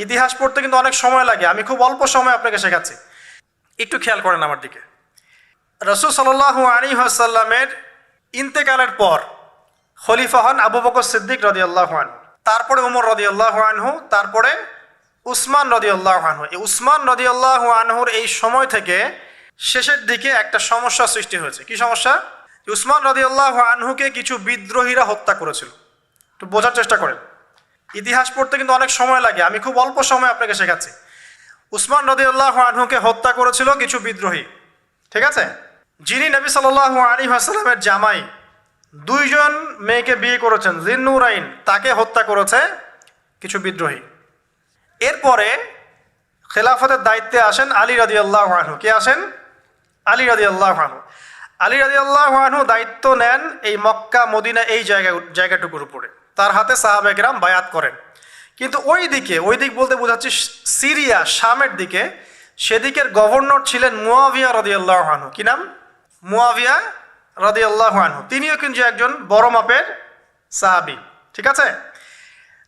ইতিহাস পড়তে কিন্তু অনেক সময় লাগে, আমি খুব অল্প সময় আপনাকে শেখাচ্ছি, একটু খেয়াল করেন আমার দিকে। রাসূল সাল্লাল্লাহু আলাইহি ওয়াসাল্লামের ইন্তেকালের পর খলিফা হন আবু বকর সিদ্দিক রাদিয়াল্লাহু আনহু, তারপরে উমর রাদিয়াল্লাহু আনহু, তারপরে উসমান রাদিয়াল্লাহু আনহু। এই উসমান রাদিয়াল্লাহু আনহুর এই সময় থেকে শেষের দিকে একটা সমস্যা সৃষ্টি হয়েছে। কি সমস্যা? উসমান রাদিয়াল্লাহু আনহুকে কিছু বিদ্রোহীরা হত্যা করেছিল। একটু বোঝার চেষ্টা করেন, ইতিহাস পড়তে কিন্তু অনেক সময় লাগে, আমি খুব অল্প সময় আপনাকে শেখাচ্ছি। উসমান রাদিয়াল্লাহু আনহুকে হত্যা করেছিল কিছু বিদ্রোহী, ঠিক আছে? যিনি নবী সাল্লাল্লাহু আলাইহি ওয়াসাল্লামের জামাই, দুইজন মেয়েকে বিয়ে করেছেন, জিন্নুরাইন, তাকে হত্যা করেছে কিছু বিদ্রোহী। এরপরে খেলাফতের দায়িত্বে আসেন আলী রাদিয়াল্লাহু আনহু। কে আসেন? আলী রাদিয়াল্লাহু আনহু। আলী রাদিয়াল্লাহু আনহু দায়িত্ব নেন এই মক্কা মদিনা এই জায়গাটুকুর উপরে। তার হাতে সাহাবায়ে কেরাম বায়াত করেন। কিন্তু ওই দিক বলতে বোঝাচ্ছি সিরিয়া, শামের দিকে, সেদিকের গভর্নর ছিলেন মুয়াবিয়া রাদিয়াল্লাহু আনহু। কি নাম? মুয়াবিয়া রাদিয়াল্লাহু আনহু। তিনিও কিন্তু একজন বড় মাপের সাহাবী, ঠিক আছে?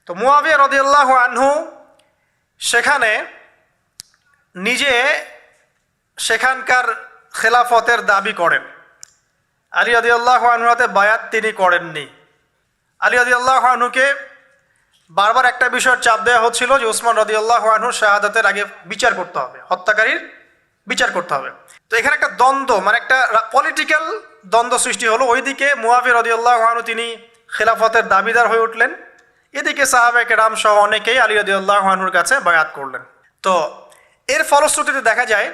তো মুয়াবিয়া রাদিয়াল্লাহু আনহু সেখানে নিজে সেখানকার খেলাফতের দাবি করেন। আলী রাদিয়াল্লাহু আনহুর হাতে বায়াত তিনি করেননি। আলী রাদিয়াল্লাহু আনহুকে বারবার একটা বিষয়ের চাপ দেওয়া হচ্ছিল যে উসমান রাদিয়াল্লাহু আনহু শাহাদাতের আগে বিচার করতে হবে, হত্যাকারীর বিচার করতে হবে। তো এখানে একটা দ্বন্দ্ব, মানে একটা পলিটিক্যাল দ্বন্দ্ব সৃষ্টি হলো। ওইদিকে মুয়াবিয়া রাদিয়াল্লাহু আনহু তিনি খেলাফতের দাবিদার হয়ে উঠলেন, এদিকে সাহাবায়ে কেরাম সহ অনেকেই আলী রাদিয়াল্লাহু আনহুর কাছে বায়াত করলেন। তো এর ফলশ্রুতিতে দেখা যায়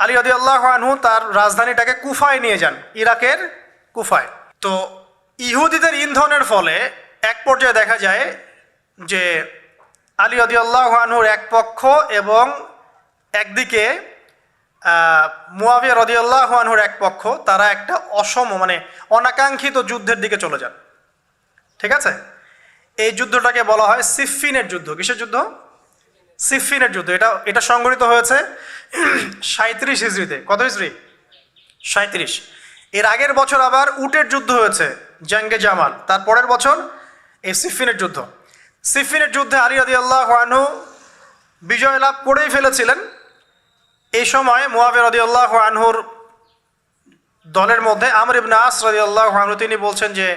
আলী রাদিয়াল্লাহু আনহু তার রাজধানীটাকে কুফায় নিয়ে যান, ইরাকের কুফায়। তো ইহুদিদের ইন্ধনের ফলে এক পর্যায়ে দেখা যায় যে আলী রাদিয়াল্লাহু আনহুর এক পক্ষ এবং একদিকে মুয়াবিয়া রাদিয়াল্লাহু আনহুর এক পক্ষ, তারা একটা মানে অনাকাঙ্ক্ষিত যুদ্ধের দিকে চলে যান, ঠিক আছে? এই যুদ্ধটাকে বলা হয় সিফফিনের যুদ্ধ। কিসের যুদ্ধ? সিফফিনের যুদ্ধ। এটা সংঘটিত হয়েছে 37 হিজরিতে। কত হিজরি? 37। এর আগের বছর আবার উটের যুদ্ধ হয়েছে, জঙ্গে জামাল। তার পরের বছর এই সিফফিনের যুদ্ধ। সিফফিনের যুদ্ধে আলী রাদিয়াল্লাহু আনহু বিজয় লাভ করেই ফেলেছিলেন। এই সময় মুয়াবিয়া রাদিয়াল্লাহু আনহুর দলের মধ্যে আমর ইবনে আস রাদিয়াল্লাহু আনহু তিনি বলছেন যে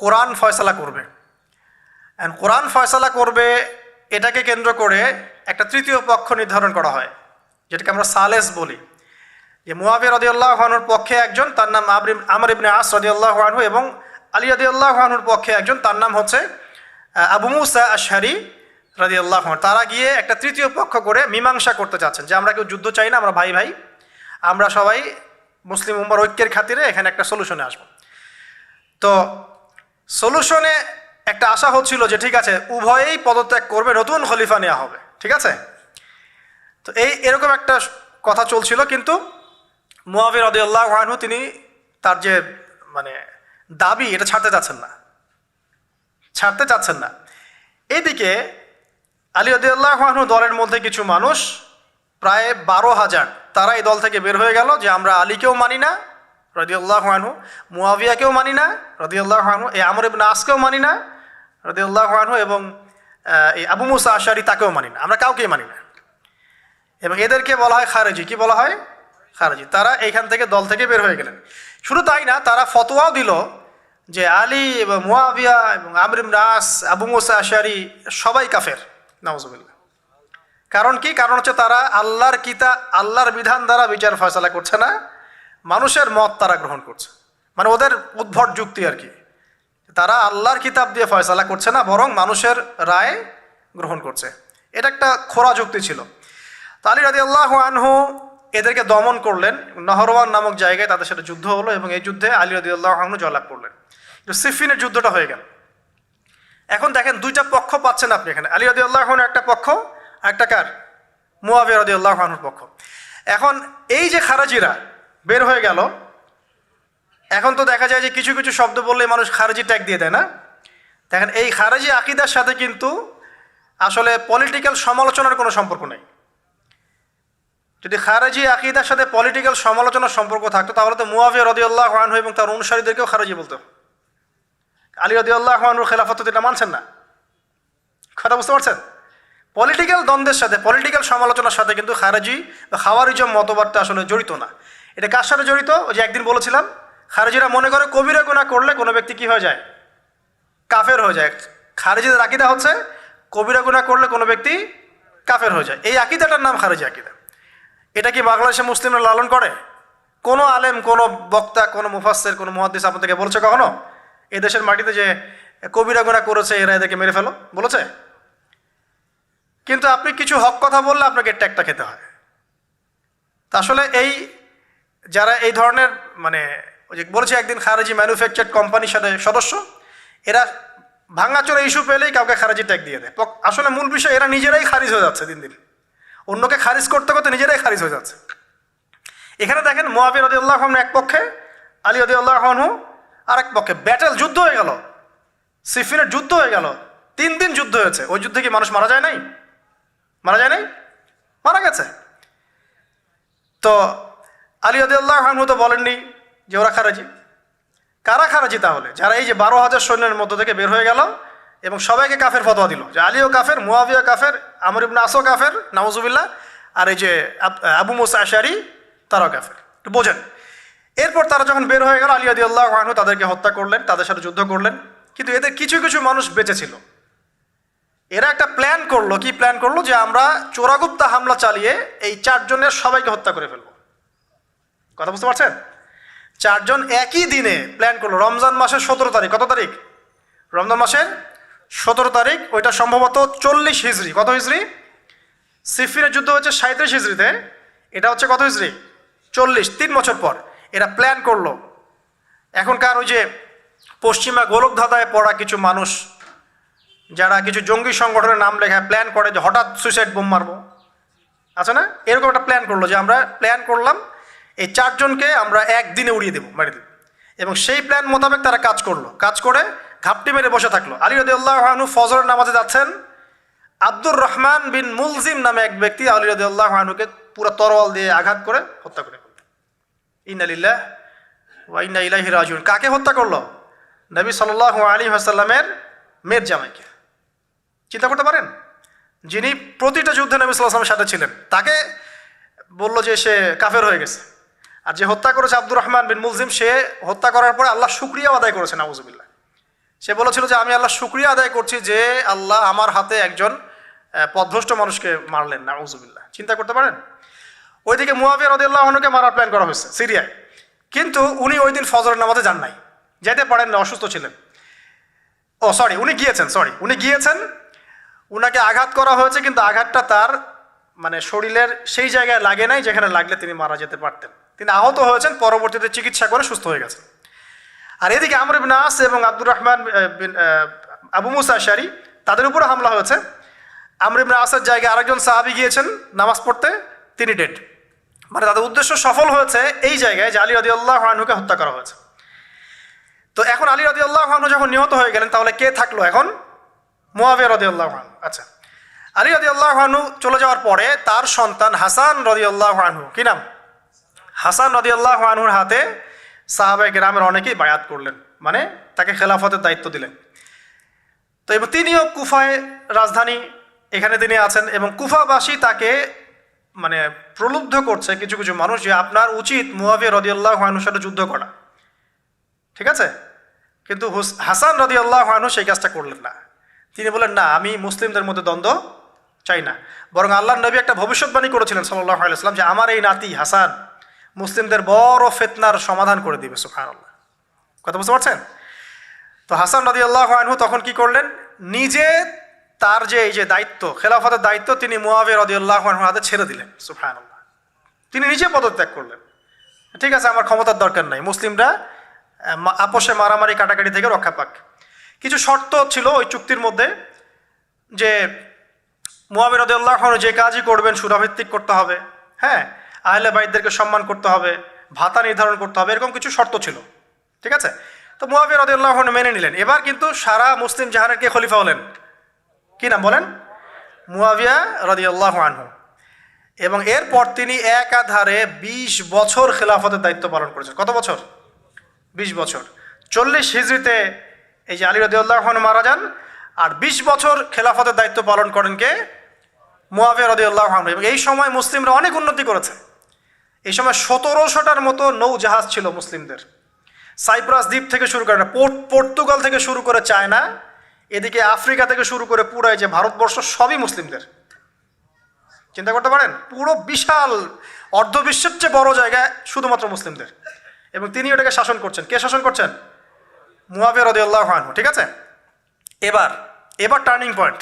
কোরআন ফয়সালা করবে। কোরআন ফয়সালা করবে, এটাকে কেন্দ্র করে একটা তৃতীয় পক্ষ নির্ধারণ করা হয়, যেটাকে আমরা সালেস বলি। যে মুয়াবিয়া রাদিয়াল্লাহু আনহুর পক্ষে একজন, তার নাম আমর ইবনে আস রাদিয়াল্লাহু আনহু, এবং আলী রাদিয়াল্লাহু আনহুর পক্ষে একজন, তার নাম হচ্ছে আবু মুসা আশআরী রাদিয়াল্লাহু আনহু। তারা গিয়ে একটা তৃতীয় পক্ষ করে মীমাংসা করতে চাচ্ছেন যে আমরা কেউ যুদ্ধ চাই না, আমরা ভাই ভাই, আমরা সবাই মুসলিম উম্মার ঐক্যের খাতিরে এখানে একটা সলিউশনে আসব। তো সলিউশনে একটা আশা হচ্ছিল যে ঠিক আছে উভয়েই পদত্যাগ করবে, নতুন খলিফা নেওয়া হবে, ঠিক আছে? তো এরকম একটা কথা চলছিল। কিন্তু মুয়াবিয়া রাদিয়াল্লাহু আনহু তিনি তার যে মানে দাবি, এটা ছাড়তে চাচ্ছেন না। এইদিকে আলী রাদিয়াল্লাহু আনহু দলের মধ্যে কিছু মানুষ, প্রায় 12,000, তারা এই দল থেকে বের হয়ে গেল যে আমরা আলীকেও মানি না রাদিয়াল্লাহু আনহু, মুয়াবিয়াকেও মানি না রাদিয়াল্লাহু আনহু, এই আমর ইবনে আসকেও মানি না রাদিয়াল্লাহু আনহু, এবং এই আবু মুসা আশআরী তাকেও মানি না, আমরা কাউকেই মানি না। এবং এদেরকে বলা হয় খারেজি। কি বলা হয়? খারেজি। তারা এইখান থেকে দল থেকে বের হয়ে গেলেন। শুধু তাই না, তারা ফতোয়াও দিল যে আলী এবং মুয়াবিয়া এবং আমর ইবনে আস, আবু মুসা আশআরী সবাই কাফের, নাউজুবিল্লাহ। কারণ কি? কারণ হচ্ছে তারা আল্লাহর কিতাব, আল্লাহর বিধান দ্বারা বিচার ফয়সালা করছে না, মানুষের মত তারা গ্রহণ করছে। মানে ওদের উদ্ভট যুক্তি আর কি, তারা আল্লাহর কিতাব দিয়ে ফয়সালা করছে না, বরং মানুষের রায় গ্রহণ করছে। এটা একটা খোরা যুক্তি ছিল। তো আলী রাদিয়াল্লাহু আনহু এদেরকে দমন করলেন। নহরওয়ান নামক জায়গায় তাদের সাথে যুদ্ধ হলো, এবং এই যুদ্ধে আলী রাদিয়াল্লাহু আনহু জয়লাভ করলেন। সিফফিনের যুদ্ধটা হয়ে গেল। এখন দেখেন দুইটা পক্ষ পাচ্ছেন আপনি এখানে, আলী রাদিয়াল্লাহু আনহু একটা পক্ষ, একটা কার? মুয়াবিয়া রাদিয়াল্লাহু আনহুর পক্ষ। এখন এই যে খারেজিরা বের হয়ে গেল, এখন তো দেখা যায় যে কিছু কিছু শব্দ বললে মানুষ খারেজি ট্যাগ দিয়ে দেয় না? দেখেন এই খারেজি আকিদার সাথে কিন্তু আসলে পলিটিক্যাল সমালোচনার কোনো সম্পর্ক নেই। যদি খারেজি আকিদার সাথে পলিটিক্যাল সমালোচনার সম্পর্ক থাকতো তাহলে তো মুয়াবিয়া রাদিয়াল্লাহু আনহু এবং তার অনুসারীদেরকেও খারেজি বলতো। আলী রাদিয়াল্লাহু আনহুর খেলাফত এটা মানছেন না, কথা বুঝতে পারছেন? পলিটিক্যাল দ্বন্দ্বের সাথে, পলিটিক্যাল সমালোচনার সাথে কিন্তু খারেজি বা খাওয়ারিজম মতবাদটা আসলে জড়িত না। এটা কার সাথে জড়িত? ওই যে একদিন বলেছিলাম, খারেজিরা মনে করে কবিরা গুনাহ করলে কোনো ব্যক্তি কী হয়ে যায়? কাফের হয়ে যায়। খারেজিদের আকীদা হচ্ছে কবিরা গুনাহ করলে কোনো ব্যক্তি কাফের হয়ে যায়। এই আকীদাটার নাম খারেজি আকীদা। এটা কি বাংলাদেশে মুসলিমরা লালন করে? কোনো আলেম, কোনো বক্তা, কোনো মুফাসসির, কোনো মুহাদ্দিস আপনাদেরকে বলছে কখনো এই দেশের মাটিতে যে কবিরা গুনাহ করেছে এরা এদেরকে মেরে ফেলো? বলেছে? কিন্তু আপনি কিছু হক কথা বললে আপনাকে ট্যাগটা খেতে হয়। তা আসলে এই যারা এই ধরনের মানে ওই যে বলেছে একদিন খারেজি ম্যানুফ্যাকচার্ড কোম্পানির সাথে সদস্য, এরা ভাঙাচোরা ইস্যু পেলেই কাউকে খারেজি ট্যাগ দিয়ে দেয়। আসলে মূল বিষয় এরা নিজেরাই খারিজ হয়ে যাচ্ছে দিন দিন, অন্যকে খারিজ করতে করতে নিজেরাই খারিজ হয়ে যাচ্ছে। এখানে দেখেন মুআবিয়া রাদিয়াল্লাহু আনহু এক পক্ষে, আলী রাদিয়াল্লাহু আনহু আর এক পক্ষে, ব্যাটেল, যুদ্ধ হয়ে গেল, সিফিনের যুদ্ধ হয়ে গেল, 3 দিন যুদ্ধ হয়েছে। ওই যুদ্ধে কি মানুষ মারা যায় নাই? মারা যায় নাই? মারা গেছে। তো আলী রাদিয়াল্লাহু আনহু তো বলেননি যে ওরা খারেজি। কারা খারেজি তাহলে? যারা এই যে 12,000 সৈন্যের মধ্য থেকে বের হয়ে গেল এবং সবাইকে কাফের ফতোয়া দিল যে আলীও কাফের, মুআবিয়া কাফের, আমর ইবনে আসও কাফের, নাউজুবিল্লাহ, আর এই যে আবু মুসা আশআরী তারাও কাফের। একটু বোঝেন। এরপর তারা যখন বের হয়ে গেল, আলী রাদিয়াল্লাহু আনহু তাদেরকে হত্যা করলেন, তাদের সাথে যুদ্ধ করলেন। কিন্তু এদের কিছু কিছু মানুষ বেঁচে ছিল। এরা একটা প্ল্যান করলো। কি প্ল্যান করলো? যে আমরা চোরাগুপ্তা হামলা চালিয়ে এই 4 জনের সবাইকে হত্যা করে ফেলবো। কথা বুঝতে পারছেন? 4 জন একই দিনে প্ল্যান করলো। রমজান মাসের 17 তারিখ। কত তারিখ? রমজান মাসের 17 তারিখ। ওইটা সম্ভবত 40 হিজরি। কত হিজরি? সিফিনের যুদ্ধ হচ্ছে 37 হিজরিতে, এটা হচ্ছে কত হিজরি? 40, 3 বছর পর এরা প্ল্যান করলো। এখনকার ওই যে পশ্চিমা গোলকধাঁধায় পড়া কিছু মানুষ যারা কিছু জঙ্গি সংগঠনের নাম লেখায় প্ল্যান করে যে হঠাৎ সুইসাইড বোম মারবো, আছে না? এরকম একটা প্ল্যান করলো যে আমরা প্ল্যান করলাম এই 4 জনকে আমরা একদিনে উড়িয়ে দেবো, মেরে দেবো। এবং সেই প্ল্যান মোতাবেক তারা কাজ করলো। কাজ করে ঘাপটি মেরে বসে থাকলো। আলী রাদিয়াল্লাহু আনহু ফজরের নামাজে যাচ্ছেন, আব্দুর রহমান বিন মুলজিম নামে এক ব্যক্তি আলী রাদিয়াল্লাহু আনহুকে পুরো তরোয়াল দিয়ে আঘাত করে হত্যা করে ফেলল। ইন্না লিল্লাহি ওয়া ইন্না ইলাইহি রাজিউন। কাকে হত্যা করলো? নবী সাল্লাল্লাহু আলাইহি ওয়াসাল্লামের মেয়ের জামাইকে। চিন্তা করতে পারেন? যিনি প্রতিটা যুদ্ধে নবী সাল্লাল্লাহু আলাইহি ওয়াসাল্লামের সাথে ছিলেন, তাকে বলল যে সে কাফের হয়ে গেছে। আর যে হত্যা করেছে আব্দুর রহমান বিন মুলজিম, সে হত্যা করার পরে আল্লাহ শুকরিয়া আদায় করেছে, নাউজুবিল্লাহ। সে বলেছিল যে আমি আল্লাহ শুকরিয়া আদায় করছি যে আল্লাহ আমার হাতে একজন পথভ্রষ্ট মানুষকে মারলেন, নাউজুবিল্লাহ। চিন্তা করতে পারেন? ওইদিকে মুআবিয়া রাদিয়াল্লাহু আনহুকে মারার প্ল্যান করা হয়েছে সিরিয়ায়, কিন্তু উনি ওই দিন ফজরের নামাজে যান নাই, যেতে পারেন না, অসুস্থ ছিলেন। উনি গিয়েছেন, উনাকে আঘাত করা হয়েছে, কিন্তু আঘাতটা তার মানে শরীরের সেই জায়গায় লাগে নাই যেখানে লাগলে তিনি মারা যেতে পারতেন। তিনি আহত হয়েছেন, পরবর্তীতে চিকিৎসা করে সুস্থ হয়ে গেছেন। আর এদিকে আমর ইবনে আস এবং আব্দুর রহমান আবু মুসা আশআরী, তাদের উপরে হামলা হয়েছে। আমর ইবনে আসের জায়গায় আরেকজন সাহাবী গিয়েছেন নামাজ পড়তে, তিনি ডেড। মানে তাদের উদ্দেশ্য সফল হয়েছে এই জায়গায় যে আলী রাদিয়াল্লাহু আনহুকে হত্যা করা হয়েছে। তো এখন আলী রাদিয়াল্লাহু আনহু যখন নিহত হয়ে গেলেন, তাহলে কে থাকলো এখন? মুআবিয়া রাদিয়াল্লাহু আনহু। আচ্ছা, আলী রাদিয়াল্লাহু আনহু চলে যাওয়ার পরে তার সন্তান হাসান রাদিয়াল্লাহু আনহু, কি নাম? হাসান রাদিয়াল্লাহু আনহুর হাতে সাহাবায়ে কেরামের অনেকেই বায়াত করলেন, মানে তাকে খেলাফতের দায়িত্ব দিলেন। তো এবং তিনিও কুফায়, রাজধানী, এখানে তিনি আছেন, এবং কুফাবাসী তাকে মানে প্রলুব্ধ করছে কিছু কিছু মানুষ যে আপনার উচিত মুআবিয়া রাদিয়াল্লাহু আনহুর সাথে যুদ্ধ করা, ঠিক আছে? কিন্তু হাসান রাদিয়াল্লাহু আনহু সেই কাজটা করলেন না। তিনি বলেন না, আমি মুসলিমদের মধ্যে দ্বন্দ্ব চাই না, বরং আল্লাহর নবী একটা ভবিষ্যৎবাণী করেছিলেন সাল্লাল্লাহু আলাইহি ওয়াসাল্লাম যে আমার এই নাতি হাসান মুসলিমদের বড় ফিতনার সমাধান করে দিবে। সুবহানাল্লাহ। কথা বুঝতে পারছেন? তো হাসান রাদিয়াল্লাহু আনহু তখন কি করলেন? নিজে তার যে এই যে দায়িত্ব, খেলাফতের দায়িত্ব, তিনি মুআবিয়া রাদিয়াল্লাহু আনহুর হাতে ছেড়ে দিলেন। সুবহানাল্লাহ। তিনি নিজে পদত্যাগ করলেন। ঠিক আছে, আমার ক্ষমতার দরকার নাই, মুসলিমরা আপোষে মারামারি কাটাকাটি থেকে রক্ষা পাক। কিছু শর্ত ছিল ওই চুক্তির মধ্যে, যে মুআবিয়া রাদিয়াল্লাহু আনহু যে কাজই করবেন সুরাভিত্তিক করতে হবে, হ্যাঁ, আহলে বাইতদেরকে সম্মান করতে হবে, ভাতা নির্ধারণ করতে হবে, এরকম কিছু শর্ত ছিল। ঠিক আছে? তো মুআবিয়া রাদিয়াল্লাহু আনহু মেনে নিলেন। এবার কিন্তু সারা মুসলিম জাহানের কে খলিফা হলেন? কি নাম বলেন? মুআবিয়া রাদিয়াল্লাহু আনহু। এবং এরপর তিনি একাধারে 20 বছর খেলাফতের দায়িত্ব পালন করেছেন। কত বছর? 20 বছর। 40 হিজরিতে এই যে আলী রাদিয়াল্লাহু আনহু মারা যান, আর 20 বছর খেলাফতের দায়িত্ব পালন করেন কে? মুয়াবিয়া রাদিয়াল্লাহু আনহু। এবং এই সময় মুসলিমরা অনেক উন্নতি করেছে। এই সময় 1700টার মতো নৌ জাহাজ ছিল মুসলিমদের। সাইপ্রাস দ্বীপ থেকে শুরু করে পর্তুগাল থেকে শুরু করে চায়না, এদিকে আফ্রিকা থেকে শুরু করে পুরাই যে ভারতবর্ষ সবই মুসলিমদের। চিন্তা করতে পারেন, পুরো বিশাল অর্ধবিশ্বের চেয়ে বড় জায়গায় শুধুমাত্র মুসলিমদের, এবং তিনি ওটাকে শাসন করছেন। কে শাসন করছেন? মুয়াবিয়া রাদিয়াল্লাহু আনহু। ঠিক আছে, এবার টার্নিং পয়েন্ট।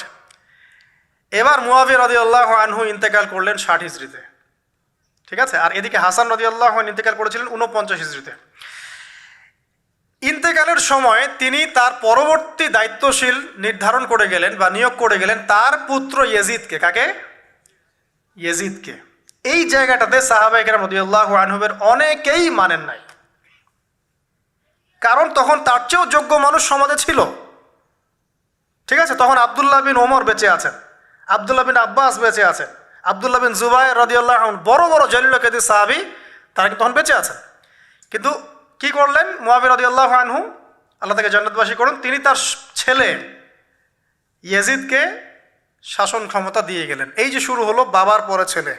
এবার মুয়াবিয়া রাদিয়াল্লাহু আনহু ইন্তেকাল করলেন 60 হিজরিতে। ঠিক আছে, আর এদিকে হাসান রাদিয়াল্লাহু আনহু ইন্তেকাল করেছিলেন 49 হিজরিতে। ইন্তেকালের সময় তিনি তার পরবর্তী দায়িত্বশীল নির্ধারণ করে গেলেন বা নিয়োগ করে গেলেন তার পুত্র ইয়েজিদকে। কাকে? ইয়েজিদকে। এই জায়গাটাতে সাহাবায়ে কেরাম রাদিয়াল্লাহু আনহুমের অনেকেই মানেন নাই, কারণ তখন তার চেয়েও যোগ্য মানুষ সমাজে ছিল। ঠিক আছে, তখন আব্দুল্লাহ বিন ওমর বেঁচে আছেন, আব্দুল্লাহ বিন আব্বাস বেঁচে আছেন, আব্দুল্লাহ বিন জুবাইর রাদিয়াল্লাহু আনহু, বড় বড় জলিল কাদির সাহাবী, তারা কিন্তু তখন বেঁচে আছেন। কিন্তু কি করলেন মুয়াবিয়া রাদিয়াল্লাহু আনহু, আল্লাহ তাকে জান্নাতবাসী করুন, তিনি তার ছেলে ইয়েজিদকে শাসন ক্ষমতা দিয়ে গেলেন। এই যে শুরু হলো বাবার পরে ছেলে,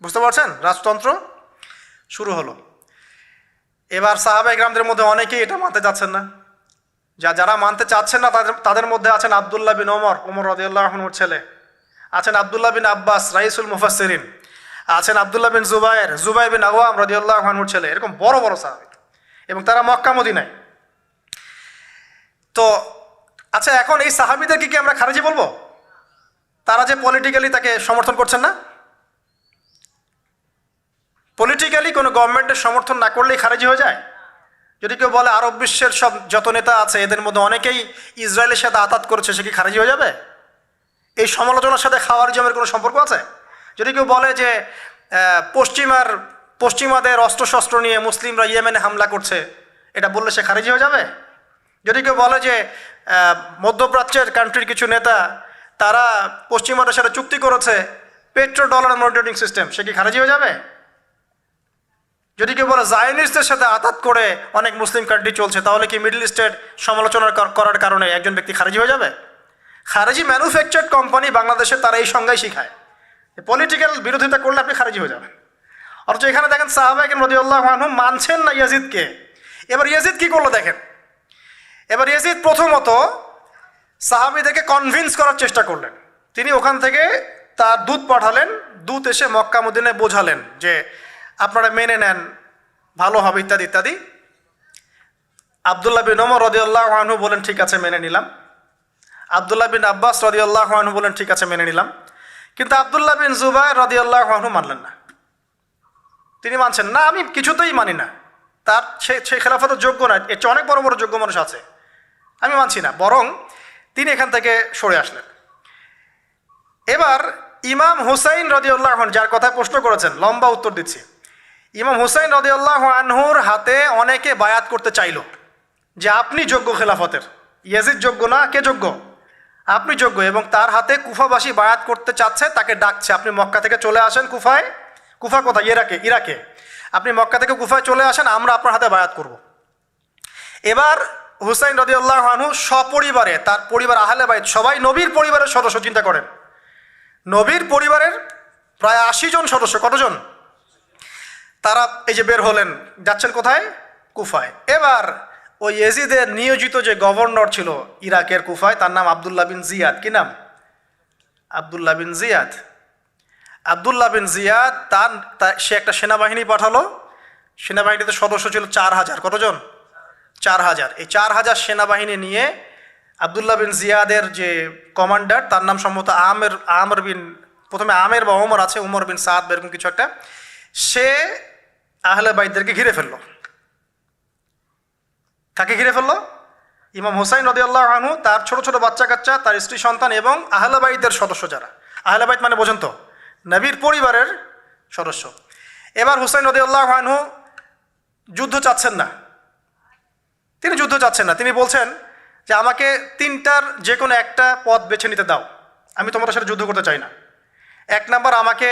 বুঝতে পারছেন, রাজতন্ত্র শুরু হলো। এবার সাহাবায়ে কেরামদের মধ্যে অনেকেই এটা মানতে চাচ্ছেন না। যারা মানতে চাচ্ছেন না তাদের মধ্যে আছেন আব্দুল্লাহ বিন ওমর রাদিয়াল্লাহু আনহুর ছেলে, আছেন আব্দুল্লাহ বিন আব্বাস রাইসুল মুফাসসিরিন, আছেন আব্দুল্লাহ বিন জুবাইর বিন আওয়াম রাদিয়াল্লাহু আনহুর ছেলে, এরকম বড় বড় সাহাবী, এবং তারা মক্কা মদিনায়। তো আচ্ছা, এখন এই সাহাবীদেরকে কি আমরা খারিজি বলবো? তারা যে পলিটিক্যালি তাকে সমর্থন করছেন না, পলিটিক্যালি কোনো গভর্নমেন্টের সমর্থন না করলেই খারিজি হয়ে যায়? যদি কেউ বলে আরব বিশ্বের সব যত নেতা আছে এদের মধ্যে অনেকেই ইসরায়েলের সাথে আতাত করেছে, সে কি খারিজি হয়ে যাবে? এই সমালোচনার সাথে খাওয়ারিজমের কোনো সম্পর্ক আছে? যদি কেউ বলে যে পশ্চিমাদের অস্ত্রশস্ত্র নিয়ে মুসলিমরা ইয়েমেনে হামলা করছে, এটা বললে সে খারিজি হয়ে যাবে? যদি কেউ বলে যে মধ্যপ্রাচ্যের কান্ট্রির কিছু নেতা তারা পশ্চিমাদের সাথে চুক্তি করেছে পেট্রো ডলার মনিটরিং সিস্টেম, সে কি খারিজি হয়ে যাবে? যদি কেউ বলে জায়নিস্টদের সাথে আতাত করে অনেক মুসলিম কান্ট্রি চলছে, তাহলে কি মিডল ইস্টের সমালোচনা করার কারণে একজন ব্যক্তি খারিজি হয়ে যাবে? খারিজি ম্যানুফ্যাকচার্ড কোম্পানি বাংলাদেশে তারা এই সংজ্ঞাই শিখায়, পলিটিক্যাল বিরোধিতা করলে আপনি খারিজি হয়ে যাবেন। অথচ এখানে দেখেন সাহাবায়ে কেরাম রাদিয়াল্লাহু আনহু মানছেন না ইয়াজিদকে। এবার ইয়াজিদ কি করলো দেখেন। এবার ইয়াজিদ প্রথমত সাহাবীদেরকে কনভিন্স করার চেষ্টা করলেন। তিনি ওখান থেকে তার দূত পাঠালেন, দূত এসে মক্কা মদিনায় বোঝালেন যে আপনারা মেনে নেন, ভালো হবে, ইত্যাদি ইত্যাদি। আব্দুল্লাহ বিন ওমর রাদিয়াল্লাহু আনহু বলেন ঠিক আছে মেনে নিলাম, আব্দুল্লাহ বিন আব্বাস রাদিয়াল্লাহু আনহু বলেন ঠিক আছে মেনে নিলাম। কিন্তু আব্দুল্লাহ বিন জুবাইর রাদিয়াল্লাহু আনহু মানলেন না। তিনি মানছেন না, আমি কিছুতেই মানি না, তার সে খেলাফতের যোগ্য না, এর চেয়ে অনেক বড় বড় যোগ্য মানুষ আছে, আমি মানছি না। বরং তিনি এখান থেকে সরে আসলেন। এবার ইমাম হুসাইন রাদিয়াল্লাহু আনহু, যার কথা প্রশ্ন করেছেন, লম্বা উত্তর দিচ্ছি। ইমাম হুসাইন রাদিয়াল্লাহু আনহুর হাতে অনেকে বায়াত করতে চাইল যে আপনি যোগ্য খেলাফতের, ইয়াজিদ যোগ্য না, কে যোগ্য? আপনি যোগ্য। এবং তার হাতে কুফাবাসী বায়াত করতে চাচ্ছে, তাকে ডাকছে আপনি মক্কা থেকে চলে আসেন কুফায়। কুফা কোথায়? ইরাকে। আপনি মক্কা থেকে কুফায় চলে আসেন, আমরা আপনার হাতে বায়াত করব। এবার হুসাইন রাদিয়াল্লাহু আনহু সপরিবারে, তার পরিবার আহলে বাইত সবাই নবীর পরিবারের সদস্য, চিন্তা করেন, নবীর পরিবারের প্রায় 80 জন সদস্য। কতজন? তারা এই যে বের হলেন, যাচ্ছেন কোথায়? কুফায়। এবার ওই ইয়াজিদের নিয়োজিত যে গভর্নর ছিল ইরাকের কুফায়, তার নাম আব্দুল্লাহ বিন জিয়াদ। কি নাম? আব্দুল্লাহ বিন জিয়াদ। আব্দুল্লাহ বিন জিয়াদ সে একটা সেনাবাহিনী পাঠালো। সেনাবাহিনীতে সদস্য ছিল 4000। কতজন? 4000। এই 4000 সেনাবাহিনী নিয়ে আব্দুল্লাহ বিন জিয়াদের যে কমান্ডার, তার নাম সম্ভবত আমের বিন, প্রথমে আমের বা ওমর আছে, উমর বিন সাদ বা এরকম কিছু একটা, সে আহলে বাইতদেরকে ঘিরে ফেললো। কাকে ঘিরে ফেললো? ইমাম হুসাইন রাদিয়াল্লাহু আনহু, তার ছোট ছোট বাচ্চা কাচ্চা, তার স্ত্রী সন্তান এবং আহলে বাইতের সদস্য যারা। আহলে বাইত মানে বোঝেন তো, নবীর পরিবারের সদস্য। এবার হুসাইন রাদিয়াল্লাহু আনহু যুদ্ধ চাচ্ছেন না, তিনি বলছেন যে আমাকে 3টার যে কোনো একটা পথ বেছে নিতে দাও, আমি তোমাদের সাথে যুদ্ধ করতে চাই না। 1 নাম্বার, আমাকে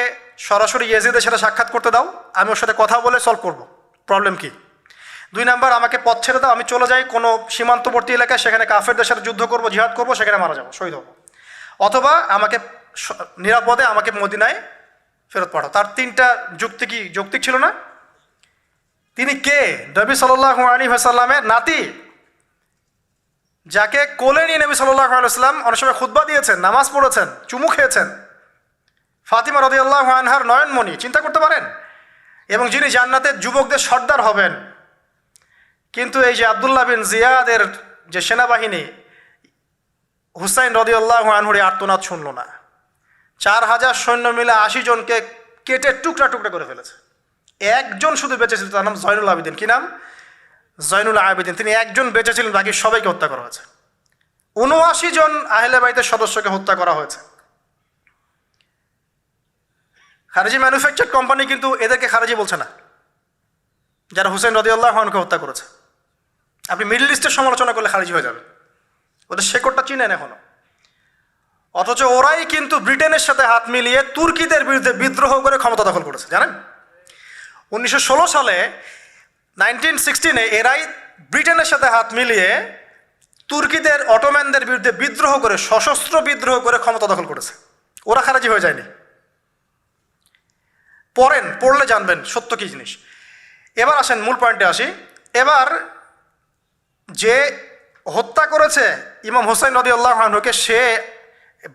সরাসরি ইয়াজিদের সাথে সাক্ষাৎ করতে দাও, আমি ওর সাথে কথা বলে সলভ করব প্রবলেম কি। 2 নাম্বার, আমাকে পথ ছেড়ে দাও, আমি চলে যাই কোনো সীমান্তবর্তী এলাকায়, সেখানে কাফেরদের সাথে যুদ্ধ করব, জিহাদ করব, সেখানে মারা যাবো, শহীদ হব। অথবা আমাকে নিরাপদে আমাকে মদিনায় ফেরত পাঠাও। তার তিনটা যুক্তি কি যৌক্তিক ছিল না? তিনি কে? নবী সাল্লাল্লাহু আলাইহি ওয়াসাল্লামের নাতি, যাকে কোলে নিয়ে নবী সাল্লাল্লাহু আলাইহি ওয়াসাল্লাম অনেক সময় খুতবা দিয়েছেন, নামাজ পড়েছেন, চুমু খেয়েছেন। ফাতিমা রাদিয়াল্লাহু আনহার নয়নমণি, চিন্তা করতে পারেন? এবং যিনি জান্নাতের যুবকদের সর্দার হবেন। কিন্তু এই যে আব্দুল্লাহ বিন জিয়াদের যে সেনাবাহিনী, হুসাইন রাদিয়াল্লাহু আনহুর আর্তনাদ শুনল না। 4000 সৈন্য মিলে 80 জনকে কেটে টুকরা টুকরা করে ফেলেছে। একজন শুধু বেঁচে ছিল, তার নাম জয়নুল আবেদিন। কি নাম? জয়নুল আবেদিন। তিনি একজন বেঁচে ছিলেন, বাকি সবাইকে হত্যা করা হয়েছে। 79 জন আহলে বাইতের সদস্যকে হত্যা করা হয়েছে। খারেজি ম্যানুফ্যাকচার কোম্পানি কিন্তু এদেরকে খারেজি বলছে না, যারা হুসেন রাদিয়াল্লাহু আনহুকে হত্যা করেছে। আপনি মিডল ইস্টের সমালোচনা করলে খারিজি হয়ে যাবে, ওদের শেকড়টা চিনেন এখনো। অথচ ওরাই কিন্তু ব্রিটেনের সাথে হাত মিলিয়ে তুর্কিদের বিরুদ্ধে বিদ্রোহ করে ক্ষমতা দখল করেছে, জানেন? 1916 সালে 1916 এরাই ব্রিটেনের সাথে হাত মিলিয়ে তুর্কিদের, অটোম্যানদের বিরুদ্ধে বিদ্রোহ করে, সশস্ত্র বিদ্রোহ করে ক্ষমতা দখল করেছে। ওরা খারিজি হয়ে যায়নি। পড়লে জানবেন সত্য কী জিনিস। এবার আসেন মূল পয়েন্টে আসি। এবার যে হত্যা করেছে ইমাম হুসাইন রাদিয়াল্লাহু আনহুকে, সে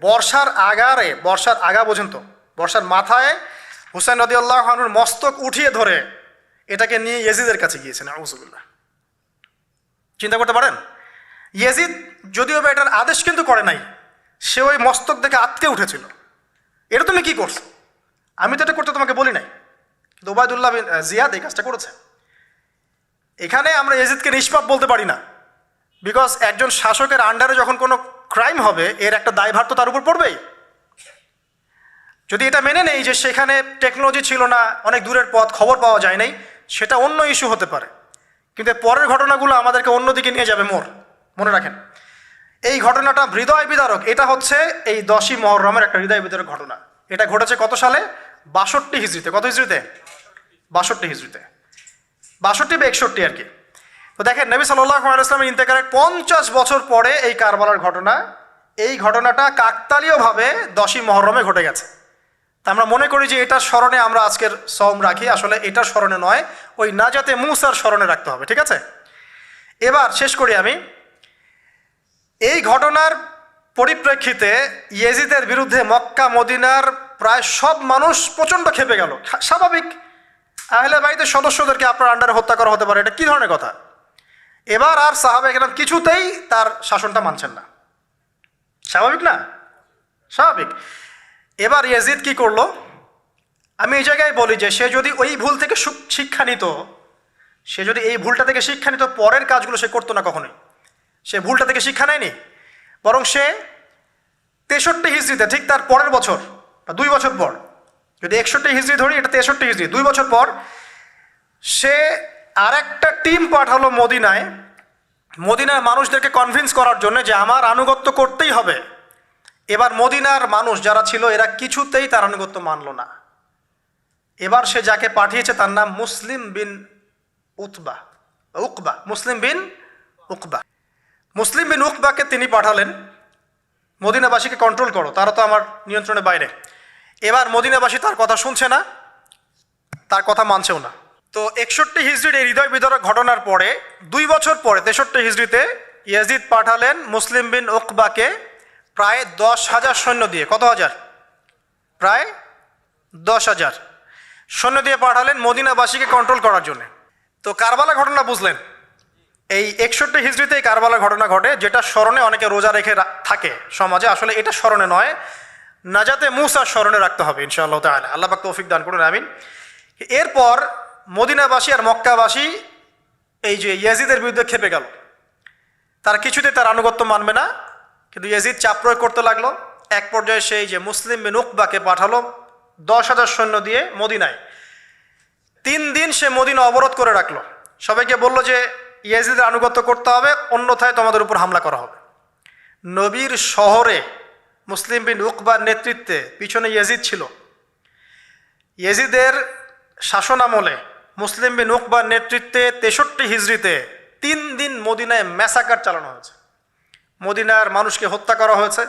বর্ষার আগা পর্যন্ত, বর্ষার মাথায় হুসাইন রাদিয়াল্লাহু আনহুর মস্তক উঠিয়ে ধরে এটাকে নিয়ে ইয়েজিদের কাছে গিয়েছেন। আউযুবিল্লাহ। চিন্তা করতে পারেন? ইয়েজিদ যদিও বা এটার আদেশ কিন্তু করে নাই, সে ওই মস্তক দেখে আটকে উঠেছিল। এটা তুমি কি করছো? আমি তো এটা করতে তোমাকে বলি নাই, কিন্তু ওবায়দুল্লাহ বিন জিয়াদ এই কাজটা করেছে। এখানে আমরা ইয়েজিদকে নিষ্পাপ বলতে পারি না, বিকজ একজন শাসকের আন্ডারে যখন কোনো ক্রাইম হবে, এর একটা দায়ভার তো তার উপর পড়বেই। যদি এটা মেনে নেই যে সেখানে টেকনোলজি ছিল না, অনেক দূরের পথ, খবর পাওয়া যায় নাই, সেটা অন্য ইস্যু হতে পারে। কিন্তু পরের ঘটনাগুলো আমাদেরকে অন্যদিকে নিয়ে যাবে। মনে রাখেন, এই ঘটনাটা হৃদয় বিদারক। এটা হচ্ছে এই 10ই মুহররমের একটা হৃদয় বিদারক ঘটনা। এটা ঘটেছে কত সালে? 62 হিজরিতে। কত হিজরিতে? 62 হিজরিতে, 62 বা 61 আর কি। তো দেখেন, নবী সাল্লাল্লাহু আলাইহি ওয়াসাল্লামের ইন্তেকালের 50 বছর পরে এই কারবালার ঘটনা, এই ঘটনাটা কাকতালীয়ভাবে 10ই মুহররমে ঘটে গেছে। তা আমরা মনে করি যে এটার স্মরণে আমরা আজকের সওম রাখি, আসলে এটার স্মরণে নয়, ওই নাজাতে মূসার স্মরণে রাখতে হবে। ঠিক আছে, এবার শেষ করি আমি। এই ঘটনার পরিপ্রেক্ষিতে ইয়েজিদের বিরুদ্ধে মক্কা মদিনার প্রায় সব মানুষ প্রচণ্ড ক্ষেপে গেল। স্বাভাবিক, আহলে বাইতের সদস্যদেরকে আপনার আন্ডারে হত্যা করা হতে পারে, এটা কী ধরনের কথা? এবার আর সাহাবায়ে কেরাম কিছুতেই তার শাসনটা মানছেন না। স্বাভাবিক না? স্বাভাবিক। এবার ইয়েজিদ কি করলো? আমি এই জায়গায় বলি যে সে যদি ওই ভুল থেকে শিক্ষা নিত, সে যদি এই ভুলটা থেকে শিক্ষা নিত, পরের কাজগুলো সে করতো না কখনোই। সে ভুলটা থেকে শিক্ষা নেয়নি, বরং সে 63 হিজরিতে, ঠিক তার পরের বছর বা 2 বছর পর, যদি 61 হিজরি ধরি, এটা 63 হিজরি, 2 বছর পর সে আর একটা টিম পাঠালো মদিনায়, মদিনার মানুষদেরকে কনভিন্স করার জন্য যে আমার আনুগত্য করতেই হবে। এবার মদিনার মানুষ যারা ছিল, এরা কিছুতেই তার আনুগত্য মানল না। এবার সে যাকে পাঠিয়েছে তার নাম মুসলিম বিন উকবা। মুসলিম বিন উকবাকে তিনি পাঠালেন, মদিনাবাসীকে কন্ট্রোল করো, তারা তো আমার নিয়ন্ত্রণের বাইরে। এবার মদিনাবাসী তার কথা শুনছে না, তার কথা মানছেও না। তো 61 হিজরির এই হৃদয় বিদারক ঘটনার পরে 2 বছর পরে 63 হিজরিতে ইয়াজিদ পাঠালেন মুসলিম বিন উকবাকে প্রায় 10,000 সৈন্য দিয়ে। কত হাজার? প্রায় 10,000 সৈন্য দিয়ে পাঠালেন মদিনাবাসীকে কন্ট্রোল করার জন্য। তো কারবালা ঘটনা বুঝলেন, এই 61 হিজরিতে এই কারবালা ঘটনা ঘটে, যেটা স্মরণে অনেকে রোজা রেখে থাকে সমাজে। আসলে এটা স্মরণে নয়, নাজাতে মূসার স্মরণে রাখতে হবে ইনশাআল্লাহ তাআলা। আল্লাহ পাক তৌফিক দান করুন, আমিন। এরপর মদিনাবাসী আর মক্কাবাসী এই যে ইয়াজিদের বিরুদ্ধে খেপে গেল, তারা কিছুতে তার আনুগত্য মানবে না, কিন্তু ইয়াজিদ চাপ প্রয়োগ করতে লাগলো। এক পর্যায়ে সেই যে মুসলিম বিন উকবাকে পাঠালো 10,000 সৈন্য দিয়ে মদিনায়। 3 দিন সে মদিনা অবরোধ করে রাখলো, সবাইকে বলল যে ইয়াজিদের আনুগত্য করতে হবে, অন্যথায় তোমাদের উপর হামলা করা হবে। নবীর শহরে মুসলিম বিন উকবার নেতৃত্বে পিছনে ইয়াজিদ ছিল। ইয়াজিদের শাসনামলে মুসলিম বিন উকবার নেতৃত্বে 63 হিজরিতে 3 দিন মদিনায় ম্যাসাকার চালানো হয়েছে। মদিনার মানুষকে হত্যা করা হয়েছে,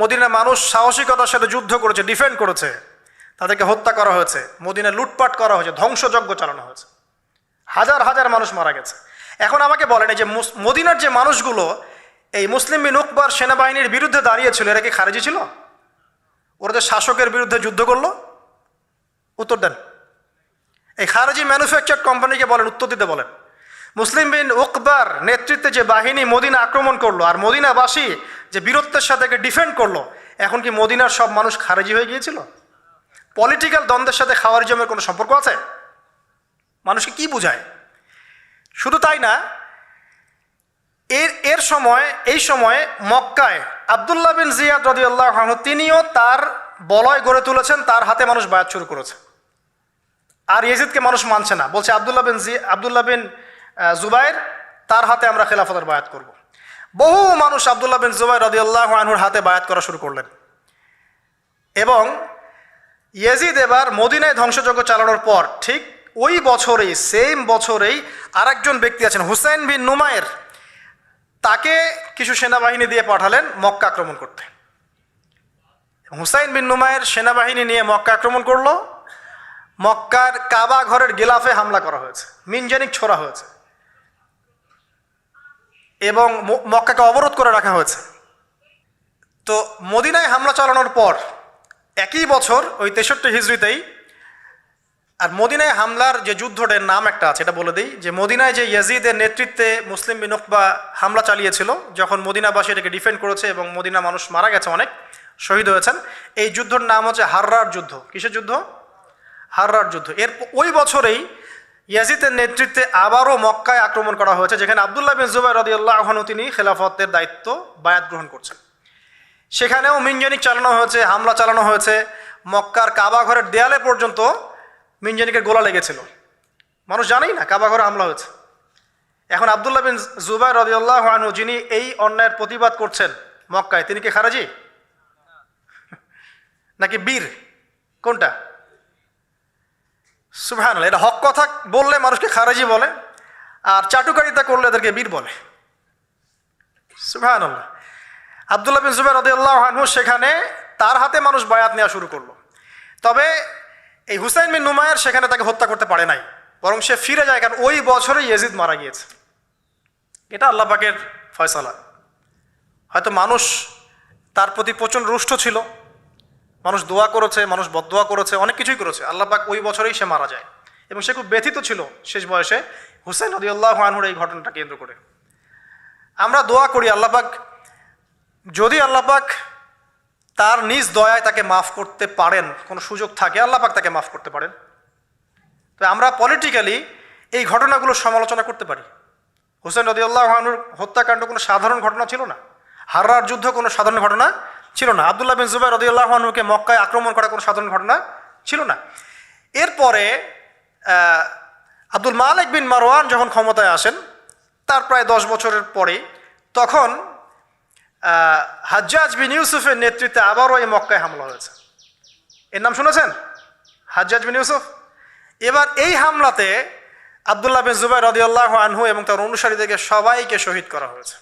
মদিনার মানুষ সাহসিকতার সাথে যুদ্ধ করেছে, ডিফেন্ড করেছে, তাদেরকে হত্যা করা হয়েছে, মদিনা লুটপাট করা হয়েছে, ধ্বংসযজ্ঞ চালানো হয়েছে, হাজার হাজার মানুষ মারা গেছে। এখন আমাকে বলেন, এই যে মদিনার যে মানুষগুলো এই মুসলিম বিন উকবার সেনাবাহিনীর বিরুদ্ধে দাঁড়িয়েছিল, এরা কি খারেজি ছিল? ওরা যে শাসকের বিরুদ্ধে যুদ্ধ করলো, উত্তর দেন। এই খারেজি ম্যানুফ্যাকচার কোম্পানিকে বলেন, উত্তর দিতে বলেন। মুসলিম বিন উকবার নেতৃত্বে যে বাহিনী মদিনা আক্রমণ করলো আর মদিনাবাসী যে বীরত্বের সাথে ডিফেন্ড করলো, এখন কি মদিনার সব মানুষ খারেজি হয়ে গিয়েছিল? পলিটিক্যাল দ্বন্দ্বের সাথে খাওয়ারিজমের কোনো সম্পর্ক আছে? মানুষকে কি বুঝায়? শুধু তাই না, এই সময় মক্কায় আব্দুল্লাহ বিন জিয়াদ রাদিয়াল্লাহু আনহু তিনিও তার বলয় গড়ে তুলেছেন, তার হাতে মানুষ বায়াত শুরু করেছে। আর ইয়াজিদকে মানুষ মানছে না, বলছে আব্দুল্লাহ বিন জুবাইর, তার হাতে আমরা খেলাফতের বায়াত করব। বহু মানুষ আব্দুল্লাহ বিন জুবাইর রাদিয়াল্লাহু আনহুর হাতে বায়াত করা শুরু করলেন। এবং ইয়াজিদ এবার মদিনায় ধ্বংসযজ্ঞ চালানোর পর ঠিক ওই বছরেই, সেম বছরেই আরেকজন ব্যক্তি আছেন হুসাইন বিন নুমায়ের, তাকে কিছু সেনাবাহিনী দিয়ে পাঠালেন মক্কা আক্রমণ করতে। হুসাইন বিন নুমায়ের সেনাবাহিনী নিয়ে মক্কা আক্রমণ করলো। মক্কার কাবা ঘরের গিলাফে হামলা করা হয়েছে, মিনজানিক ছোড়া হয়েছে এবং মক্কাকে অবরোধ করে রাখা হয়েছে। তো মদিনায় হামলা চালানোর পর একই বছর ওই 63 হিজরিতেই, আর মদিনায় হামলার যে যুদ্ধটার নাম একটা আছে, এটা বলে দিই, যে মদিনায় যে ইয়াজিদের নেতৃত্বে মুসলিম বিন উকবা হামলা চালিয়েছিল, যখন মদিনাবাসী এটাকে ডিফেন্ড করেছে এবং মদিনা মানুষ মারা গেছে, অনেক শহীদ হয়েছেন, এই যুদ্ধের নাম হচ্ছে হাররার যুদ্ধ। কিসের যুদ্ধ? হাররার যুদ্ধ। এর ওই বছরেই ইয়াজিদের নেতৃত্বে আবারও মক্কায় আক্রমণ করা হয়েছে, যেখানে আব্দুল্লাহ বিন জুবাইর রাদিয়াল্লাহু আনহু তিনি খেলাফতের দায়িত্ব বায়াত গ্রহণ করছেন। সেখানেও মিনজানিক চালানো হয়েছে, হামলা চালানো হয়েছে, মক্কার কাবা ঘরের দেয়ালে পর্যন্ত মিনজানিকের গোলা লেগেছিল। মানুষ জানেই না কাবা ঘরে হামলা হয়েছে। এখন আব্দুল্লাহ বিন জুবাইর রাদিয়াল্লাহু আনহু, যিনি এই অন্যায়ের প্রতিবাদ করছেন মক্কায়, তিনি কি খারাজি নাকি বীর? কোনটা? সুবহানাল্লাহ। এটা হক কথা বললে মানুষকে খারাজি বলে, আর চাটুকারিতা করলে এদেরকে বীর বলে। সুবহানাল্লাহ। আব্দুল্লাহ বিন জুবাইর রাদিয়াল্লাহু আনহু সেখানে তার হাতে মানুষ বায়াত নেওয়া শুরু করলো। তবে এই হুসাইন বিন নুমায়ের সেখানে তাকে হত্যা করতে পারে নাই, বরং সে ফিরে যায়, কারণ ওই বছরে ইয়াজিদ মারা গিয়েছে। এটা আল্লাহ পাকের ফয়সালা। হয়তো মানুষ তার প্রতি প্রচণ্ড রুষ্ট ছিল, মানুষ দোয়া করেছে, মানুষ বদদোয়া করেছে, অনেক কিছুই করেছে, আল্লাহ পাক ওই বছরেই সে মারা যায়। এবং সে খুব ব্যথিত ছিল শেষ বয়সে হুসাইন রাদিয়াল্লাহু আনহুর এই ঘটনাটা কেন্দ্র করে। আমরা দোয়া করি আল্লাহ পাক, যদি আল্লাহ পাক তার নিজ দয়ায় তাকে মাফ করতে পারেন, কোনো সুযোগ থাকে, আল্লাহ পাক তাকে মাফ করতে পারেন। তো আমরা পলিটিক্যালি এই ঘটনাগুলো সমালোচনা করতে পারি। হুসাইন রাদিয়াল্লাহু আনহুর হত্যাকাণ্ড কোনো সাধারণ ঘটনা ছিল না, হাররার যুদ্ধ কোনো সাধারণ ঘটনা ছিল না, আব্দুল্লাহ বিন জুবাইর রাদিয়াল্লাহু আনহুকে মক্কায় আক্রমণ করা কোনো সাধারণ ঘটনা ছিল না। এরপরে আব্দুল মালিক বিন মারওয়ান যখন ক্ষমতায় আসেন, তার প্রায় 10 বছরের পরে, তখন হাজ্জাজ বিন ইউসুফের নেতৃত্বে আবারও এই মক্কায় হামলা হয়েছে। এর নাম শুনেছেন? হাজ্জাজ বিন ইউসুফ। এবার এই হামলাতে আব্দুল্লাহ বিন জুবাইর রাদিয়াল্লাহু আনহু এবং তার অনুসারীদেরকে সবাইকে শহীদ করা হয়েছে।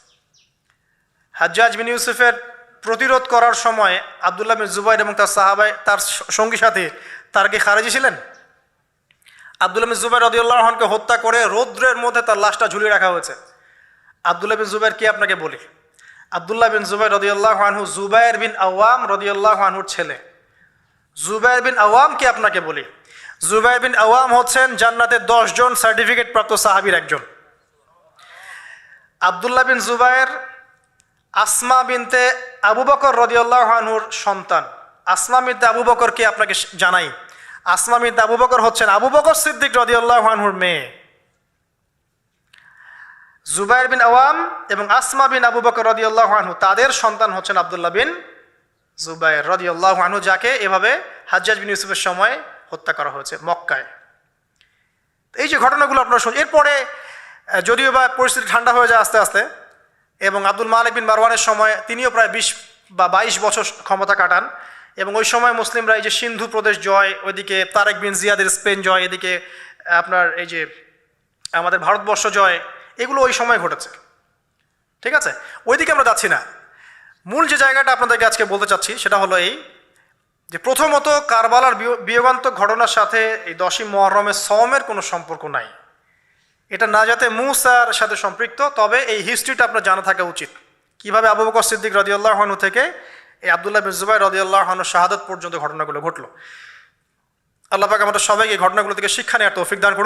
হাজ্জাজ বিন ইউসুফের প্রতিরোধ করার সময় আব্দুল্লাহ বিন জুবাইর এবং তার সাহাবাই, তার সঙ্গী সাথী, তারা কি খারেজি ছিলেন? আব্দুল্লাহ বিন জুবাইর রাদিয়াল্লাহু আনহুকে হত্যা করে রৌদ্রের মধ্যে তার লাশটা ঝুলিয়ে রাখা হয়েছে। আব্দুল্লাহ বিন জুবাইর কি আপনাকে বলি? আব্দুল্লাহ বিন জুবাইর রাদিয়াল্লাহু আনহু জুবাইর বিন আওয়াম রাদিয়াল্লাহু আনহুর ছেলে। জুবাইর বিন আওয়াম কি আপনাকে বলি? জুবাইর বিন আওয়াম হচ্ছেন জান্নাতের 10 জন সার্টিফিকেট প্রাপ্ত সাহাবীর একজন। আব্দুল্লাহ বিন জুবাইর আসমা বিনতে আবু বকর রাদিয়াল্লাহু আনহুর সন্তান। আসমা বিনতে আবু বকরকে আপনাকে জানাই, আসমা বিনতে আবু বকর হচ্ছেন আবু বকর সিদ্দিক রাদিয়াল্লাহু আনহুর মেয়ে। জুবাইর বিন আওয়াম এবং আসমা বিন আবু বকর রাদিয়াল্লাহু আনহু, তাদের সন্তান হচ্ছেন আব্দুল্লাহ বিন জুবাইর রাদিয়াল্লাহু আনহু, যাকে এভাবে হাজ্জাজ বিন ইউসুফের সময় হত্যা করা হয়েছে মক্কায়। এই যে ঘটনাগুলো আপনারা শুনুন। এরপরে যদিও বা পরিস্থিতি ঠান্ডা হয়ে যায় আস্তে আস্তে, এবং আব্দুল মালিক বিন মারওয়ানের সময় তিনিও প্রায় 20 বা 22 বছর ক্ষমতা কাটান, এবং ওই সময় মুসলিমরা এই যে সিন্ধু প্রদেশ জয়, ওইদিকে তারেক বিন জিয়াদের স্পেন জয়, এদিকে আপনার এই যে আমাদের ভারতবর্ষ জয়, এগুলো ওই সময় ঘটেছে। ঠিক আছে, ওইদিকে আমরা যাচ্ছি না। মূল যে জায়গাটা আপনাদেরকে আজকে বলতে চাচ্ছি সেটা হলো এই যে প্রথমত কারবালার বিয়োগান্তক ঘটনার সাথে এই 10ই মুহররমের সওমের কোনো সম্পর্ক নাই। এটা না যাতে মুসার সাথে সম্পৃক্ত, তবে এই হিস্ট্রিটা আপনার জানা থাকা উচিত, কিভাবে আবু বকর সিদ্দিক রাদিয়াল্লাহু আনহু থেকে এই আব্দুল্লাহ বিন জুবাইর রাদিয়াল্লাহু আনহু শাহাদাত পর্যন্ত ঘটনাগুলো ঘটলো। আল্লাহ পাক আমাদের সবাইকে এই ঘটনাগুলো থেকে শিক্ষা নেওয়ার তৌফিক দান করুন।